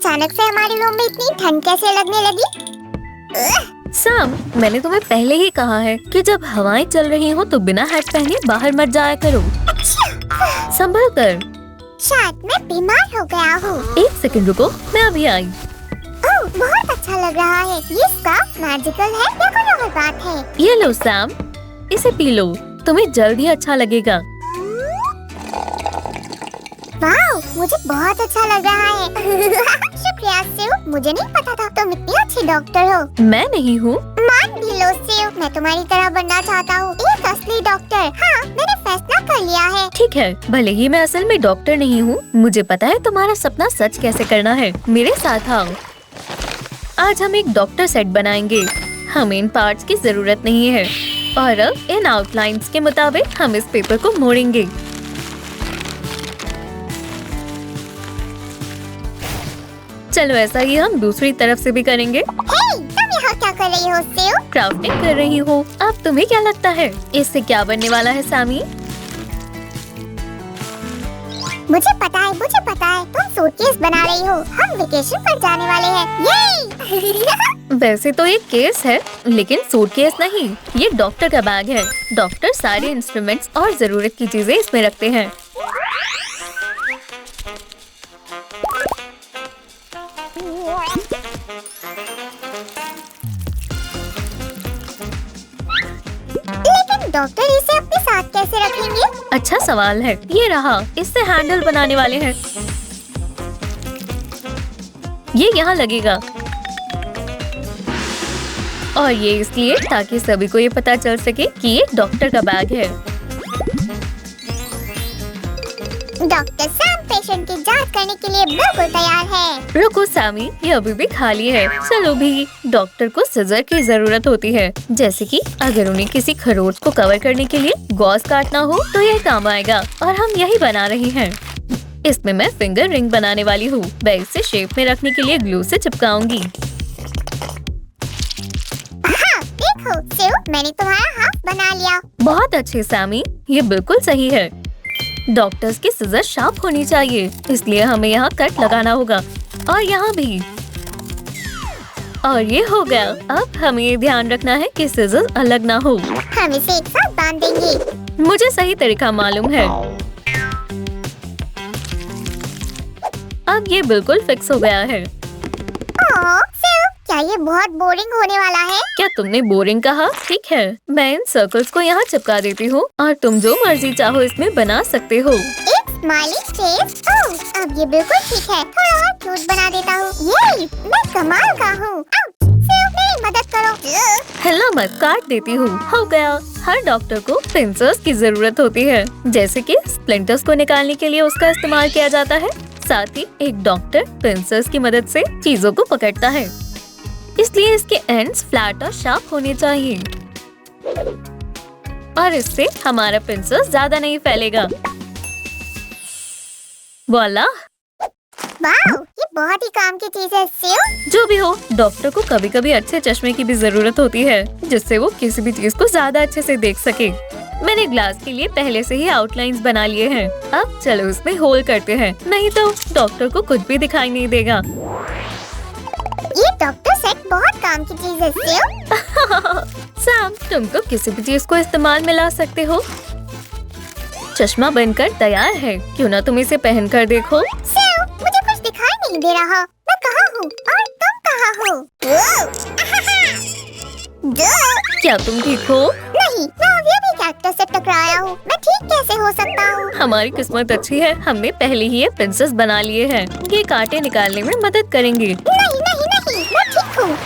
अचानक से हमारे रूम में इतनी ठंड कैसे लगने लगी? सैम, मैंने तुम्हें पहले ही कहा है कि जब हवाएं चल रही हो तो बिना हैट पहने बाहर मत जाया करो। संभल कर। शायद मैं बीमार हो गया हूँ। 1 सेकंड रुको, मैं अभी आई। ओह, बहुत अच्छा लग रहा है। ये स्कार्फ मैजिकल है या कोई और बात है? ये लो सैम, इसे पी लो, तुम्हें जल्द ही अच्छा लगेगा। वाह, मुझे बहुत अच्छा लग रहा है। शुक्रिया सेव, मुझे नहीं पता था तुम इतनी अच्छी डॉक्टर हो। मैं नहीं हूँ। मान भी लो सेव, मैं तुम्हारी तरह बनना चाहता हूँ, एक असली डॉक्टर। हाँ, मैंने फैसला कर लिया है। ठीक है, भले ही मैं असल में डॉक्टर नहीं हूँ, मुझे पता है तुम्हारा सपना सच कैसे करना है। मेरे साथ आओ। आज हम एक डॉक्टर सेट बनाएंगे। हमें इन पार्ट्स की जरूरत नहीं है और अब इन आउटलाइंस के मुताबिक हम इस पेपर को मोड़ेंगे। चलो ऐसा ही हम दूसरी तरफ से भी करेंगे। हे, तुम यहाँ क्या कर रही हो सेव? क्राफ्टिंग कर रही हूँ। अब तुम्हें क्या लगता है इससे क्या बनने वाला है सामी? मुझे पता है, तुम सूटकेस बना रही हो। हम वेकेशन पर जाने वाले हैं। ये वैसे तो ये केस है, लेकिन सूटकेस नहीं, ये डॉक्टर का बैग है। डॉक्टर सारे इंस्ट्रूमेंट्स और जरूरत की चीजें इसमें रखते हैं। लेकिन डॉक्टर इसे अपने साथ कैसे रखेंगे? अच्छा सवाल है। ये रहा, इससे हैंडल बनाने वाले हैं। ये यहाँ लगेगा और ये इसलिए ताकि सभी को ये पता चल सके कि ये डॉक्टर का बैग है। डॉक्टर सैम पेशेंट की जांच करने के लिए बिल्कुल तैयार है। रुको सैमी, ये अभी भी खाली है। चलो भी। डॉक्टर को सिजर की जरूरत होती है, जैसे कि अगर उन्हें किसी खरोच को कवर करने के लिए गॉज काटना हो तो यह काम आएगा और हम यही बना रहे हैं। इसमें मैं फिंगर रिंग बनाने वाली हूँ। मैं इसे शेप में रखने के लिए ग्लू से चिपकाऊंगी। हाँ, देखो सेव, मैंने तुम्हारा हाथ बना लिया। बहुत अच्छे सैमी, ये बिल्कुल सही है। डॉक्टर्स की सिजर शार्प होनी चाहिए, इसलिए हमें यहाँ कट लगाना होगा और यहाँ भी। और ये हो गया। अब हमें ये ध्यान रखना है कि सिजर अलग ना हो। हम इसे एक साथ बांध देंगे। मुझे सही तरीका मालूम है। अब ये बिल्कुल फिक्स हो गया है। ओह, सेव, क्या ये बहुत बोरिंग होने वाला है? क्या तुमने बोरिंग कहा? ठीक है, मैं इन सर्कल्स को यहाँ चिपका देती हूँ और तुम जो मर्जी चाहो इसमें बना सकते हो। एक स्माइली फेस। ओह, अब ये बिल्कुल ठीक है। थोड़ा और क्यूट बना देता हूँ। ये मैं कमाल का हूँ। सेव, मेरी मदद करो। हिलना मत, काट देती हूँ। हो गया। हर डॉक्टर को पिंसर्स की जरूरत होती है, जैसे कि स्प्लिंटर्स को निकालने के लिए उसका इस्तेमाल किया जाता है। साथ ही एक डॉक्टर पिंसर्स की मदद से चीजों को पकड़ता है, इसलिए इसके एंड्स फ्लैट और शार्प होने चाहिए और इससे हमारा पिंसर ज्यादा नहीं फैलेगा। वाला। वाह, ये बहुत ही काम की चीज है सेव। जो भी हो, डॉक्टर को कभी कभी अच्छे चश्मे की भी जरूरत होती है, जिससे वो किसी भी चीज को ज्यादा अच्छे से देख सके। मैंने ग्लास के लिए पहले से ही आउटलाइंस बना लिए हैं। अब चलो इसमें होल करते हैं, नहीं तो डॉक्टर को कुछ भी दिखाई नहीं देगा। ये डॉक्टर सेट बहुत काम की चीज है सेव। सैम, तुम तो किसी भी चीज को इस्तेमाल में ला सकते हो। चश्मा बनकर तैयार है, क्यों ना तुम इसे पहन कर देखो। सेव, मुझे कुछ दिखाई नहीं दे रहा। मैं कहाँ हूँ और तुम कहाँ हो? क्या तुम ठीक हो? नहीं, मैं अभी अभी कैक्टस से टकराया हूँ। मैं ठीक कैसे हो सकता हूँ? हमारी किस्मत अच्छी है, हमने पहले ही ये प्रिंसेस बना लिए हैं। ये कांटे निकालने में मदद करेंगे। नहीं नहीं नहीं, मैं ठीक हूँ।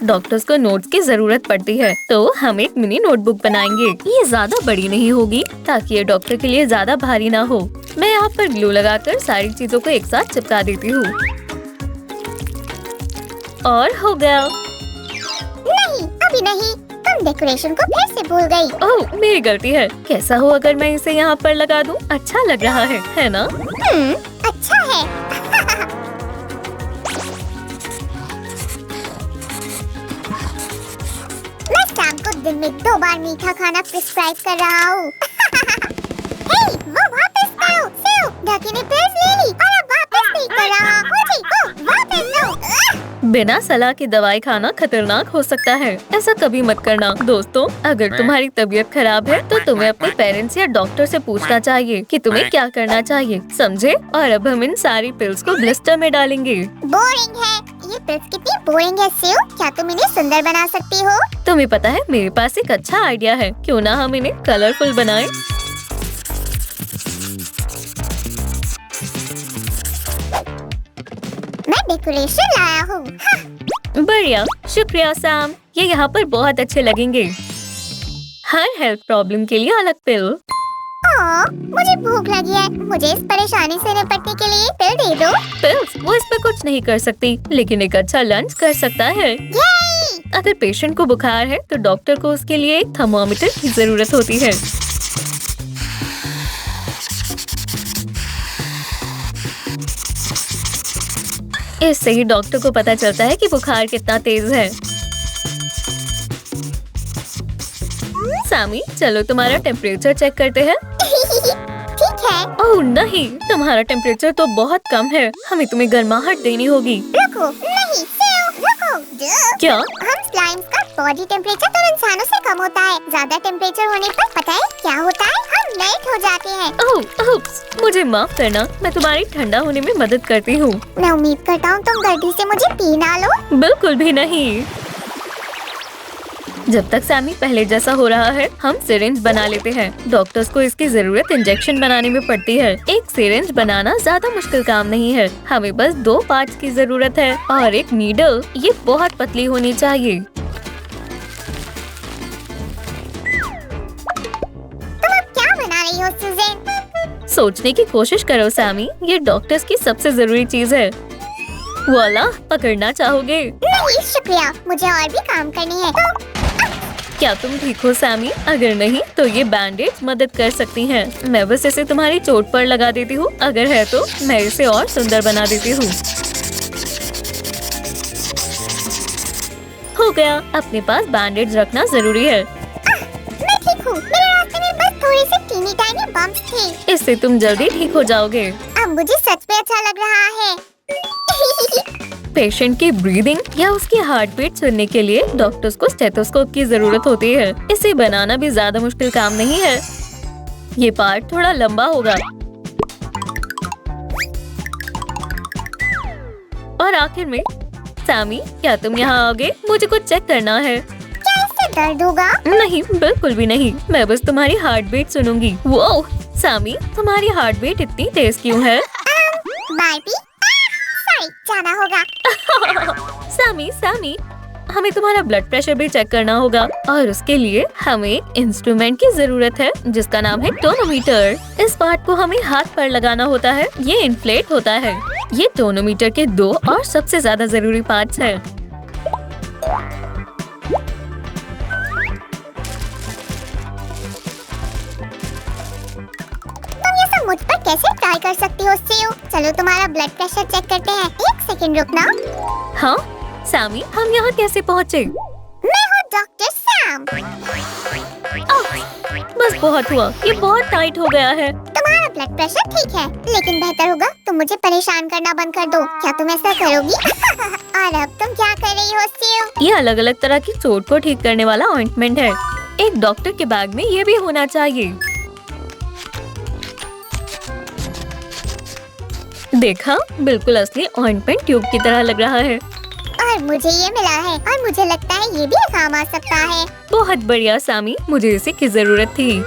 डॉक्टर्स को नोट्स की जरूरत पड़ती है, तो हम एक मिनी नोटबुक बनाएंगे। ये ज्यादा बड़ी नहीं होगी, ताकि ये डॉक्टर के लिए ज्यादा भारी ना हो। मैं यहाँ पर ग्लू लगाकर सारी चीजों को एक साथ चिपका देती हूँ और हो गया। नहीं, अभी नहीं, तुम डेकोरेशन को फिर से भूल गई। ओह, मेरी गलती है। कैसा हो अगर मैं इसे यहाँ पर लगा दूँ? अच्छा लग रहा है ना? अच्छा है। मैं शाम को दिन में 2 बार मीठा खाना प्रिस्क्राइब कर रहा हूँ। हे, वो वापस करो। सेव, ढकी ने पर्स ले ली और अब वापस नहीं कर रहा। मुझे बिना सलाह की दवाई खाना खतरनाक हो सकता है, ऐसा कभी मत करना। दोस्तों, अगर तुम्हारी तबीयत खराब है तो तुम्हें अपने पेरेंट्स या डॉक्टर से पूछना चाहिए कि तुम्हें क्या करना चाहिए, समझे? और अब हम इन सारी पिल्स को ब्लिस्टर में डालेंगे। बोरिंग है, ये पिल्स कितनी बोरिंग है सिउ। क्या तुम इन्हें सुंदर बना सकती हो? तुम्हें पता है, मेरे पास एक अच्छा आइडिया है। क्यों ना हम इन्हें कलरफुल बनाएं? मैं डेकोरेशन लाया हूँ। हाँ। बढ़िया, शुक्रिया सैम, ये यहाँ पर बहुत अच्छे लगेंगे। हर हेल्थ प्रॉब्लम के लिए अलग पिल। मुझे भूख लगी है, मुझे इस परेशानी से निपटने के लिए पिल दे दो। पिल्स वो इस पर कुछ नहीं कर सकती, लेकिन एक अच्छा लंच कर सकता है। अगर पेशेंट को बुखार है तो डॉक्टर को उसके लिए एक थर्मोमीटर की जरूरत होती है। इससे ही डॉक्टर को पता चलता है कि बुखार कितना तेज है। सामी, चलो तुम्हारा टेम्परेचर चेक करते हैं। ठीक है। ओह नहीं, तुम्हारा टेम्परेचर तो बहुत कम है, हमें तुम्हें गर्माहट देनी होगी। रुको, नहीं सिउ, रुको। क्या? हम स्लाइम्स का बॉडी टेम्परेचर तो इंसानों से कम होता है। ज्यादा टेम्परेचर होने पर पता है क्या होता है? हम मेल्ट हो जाते हैं। ओह, मुझे माफ करना, मैं तुम्हारी ठंडा होने में मदद करती हूँ। मैं उम्मीद करता हूँ तुम गलती से मुझे पी ना लो। बिल्कुल भी नहीं। जब तक सैमी पहले जैसा हो रहा है, हम सिरिंज बना लेते हैं। डॉक्टर्स को इसकी जरूरत इंजेक्शन बनाने में पड़ती है। एक सिरिंज बनाना ज्यादा मुश्किल काम नहीं है, हमें बस 2 पार्ट्स की जरूरत है और एक नीडल। ये बहुत पतली होनी चाहिए। तुम अब क्या बना रही हो सुज़ैन? सोचने की कोशिश करो सैमी, ये डॉक्टर्स की सबसे जरूरी चीज है। वाला, पकड़ना चाहोगे? नहीं शुक्रिया, मुझे और भी काम करनी है। क्या तुम ठीक हो सैमी? अगर नहीं तो ये बैंडेज मदद कर सकती हैं। मैं बस इसे तुम्हारी चोट पर लगा देती हूँ, अगर है तो मैं इसे और सुंदर बना देती हूँ। हो गया, अपने पास बैंडेज रखना जरूरी है। मैं ठीक हूँ, मेरे रास्ते में बस थोड़े से टीनी टाइनी बम्प्स थे। इससे तुम जल्दी ठीक हो जाओगे। अब मुझे सच में अच्छा लग रहा है। पेशेंट की ब्रीदिंग या उसकी हार्ट बीट सुनने के लिए डॉक्टर्स को स्टेथोस्कोप की जरूरत होती है। इसे बनाना भी ज्यादा मुश्किल काम नहीं है। ये पार्ट थोड़ा लंबा होगा। और आखिर में, सैमी, क्या तुम यहाँ आओगे? मुझे कुछ चेक करना है। क्या इससे दर्द होगा? नहीं, बिल्कुल भी नहीं, मैं बस तुम्हारी हार्ट बीट सुनूंगी। वो सैमी, तुम्हारी हार्ट बीट इतनी तेज क्यों है? बारबी, सॉरी, जाना होगा। सैमी, हमें तुम्हारा ब्लड प्रेशर भी चेक करना होगा और उसके लिए हमें एक इंस्ट्रूमेंट की जरूरत है जिसका नाम है टोनोमीटर। इस पार्ट को हमें हाथ पर लगाना होता है। ये इन्फ्लेट होता है। ये टोनोमीटर के 2 और सबसे ज्यादा जरूरी पार्ट्स हैं। मुझ पर कैसे ट्राई कर सकती हो सिउ? चलो तुम्हारा ब्लड प्रेशर चेक करते हैं। 1 सेकंड रुकना। हाँ सैमी, हम यहाँ कैसे पहुँचे? मैं हूँ डॉक्टर सैम। बस बहुत हुआ, ये बहुत टाइट हो गया है। तुम्हारा ब्लड प्रेशर ठीक है, लेकिन बेहतर होगा तुम मुझे परेशान करना बंद कर दो। क्या तुम ऐसा करोगी? और अब तुम क्या कर रही हो सिउ? ये अलग अलग तरह की चोट को ठीक करने वाला ऑइंटमेंट है। एक डॉक्टर के बैग में ये भी होना चाहिए। देखा, बिल्कुल असली ऑइंटमेंट ट्यूब की तरह लग रहा है। और मुझे ये मिला है और मुझे लगता है ये भी काम आ सकता है। बहुत बढ़िया सैमी, मुझे इसी की जरूरत थी।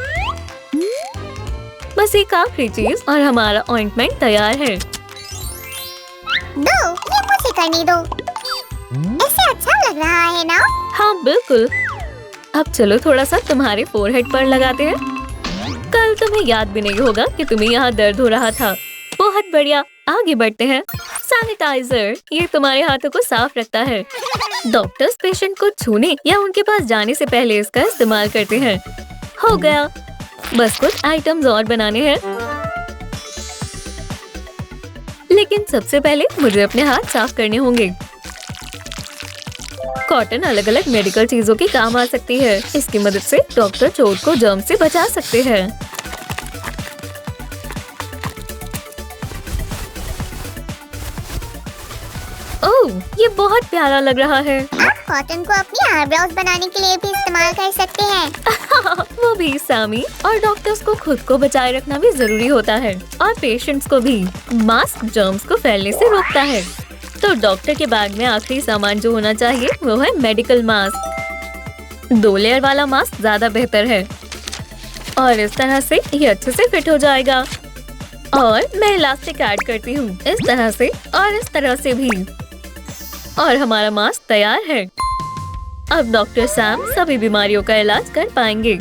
बस एक आखिरी चीज और हमारा ऑइंटमेंट तैयार है। दो, ये मुझे करने दो। ऐसे अच्छा लग रहा है ना? हाँ बिल्कुल। अब चलो थोड़ा सा तुम्हारे फोरहेड पर लगाते हैं। कल तुम्हें याद भी नहीं होगा कि तुम्हें यहाँ दर्द हो रहा था। बहुत बढ़िया, आगे बढ़ते हैं। सैनिटाइजर, ये तुम्हारे हाथों को साफ रखता है। डॉक्टर्स पेशेंट को छूने या उनके पास जाने से पहले इसका इस्तेमाल करते हैं। हो गया, बस कुछ आइटम्स और बनाने हैं। लेकिन सबसे पहले मुझे अपने हाथ साफ करने होंगे। कॉटन अलग अलग मेडिकल चीजों के काम आ सकती है। इसकी मदद से डॉक्टर चोट को जर्म से बचा सकते हैं। ओह, ये बहुत प्यारा लग रहा है। आप कॉटन को अपनी आईब्रोज बनाने के लिए भी इस्तेमाल कर सकते हैं। वो भी सामी। और डॉक्टर्स को खुद को बचाए रखना भी जरूरी होता है और पेशेंट्स को भी। मास्क जर्म्स को फैलने से रोकता है। तो डॉक्टर के बैग में आखिरी सामान जो होना चाहिए वो है मेडिकल मास्क। 2 लेयर वाला मास्क ज्यादा बेहतर है और इस तरह से ये अच्छे से फिट हो जाएगा। और मैं इलास्टिक ऐड करती हूँ इस तरह से और इस तरह से भी। और हमारा मास्क तैयार है। अब डॉक्टर सैम सभी बीमारियों का इलाज कर पाएंगे।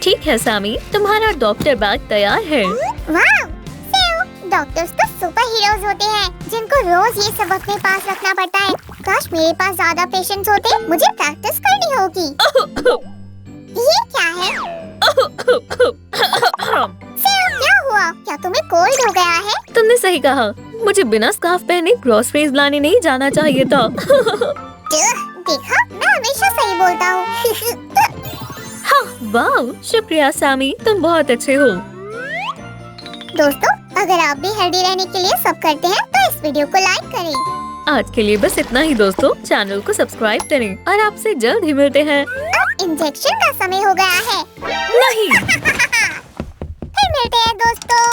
ठीक है सामी, तुम्हारा डॉक्टर बैग तैयार है। वाह! डॉक्टर्स तो सुपर हीरोज होते हैं जिनको रोज ये सब अपने पास रखना पड़ता है। काश मेरे पास ज्यादा पेशेंट्स होते, मुझे प्रैक्टिस करनी होगी। ये क्या है? क्या हुआ? क्या तुम्हें कोल्ड हो गया है? तुमने सही कहा, मुझे बिना स्कार्फ पहने ग्रोसरीज लाने नहीं जाना चाहिए था। देखा, मैं हमेशा सही बोलता हूँ। हाँ, वाह, शुक्रिया सामी, तुम बहुत अच्छे हो। दोस्तों, अगर आप भी हेल्दी रहने के लिए सब करते हैं तो इस वीडियो को लाइक करें। आज के लिए बस इतना ही दोस्तों। चैनल को सब्सक्राइब करें और आपसे जल्द ही मिलते हैं। अब इंजेक्शन का समय हो गया है। नहीं। फिर मिलते हैं दोस्तों।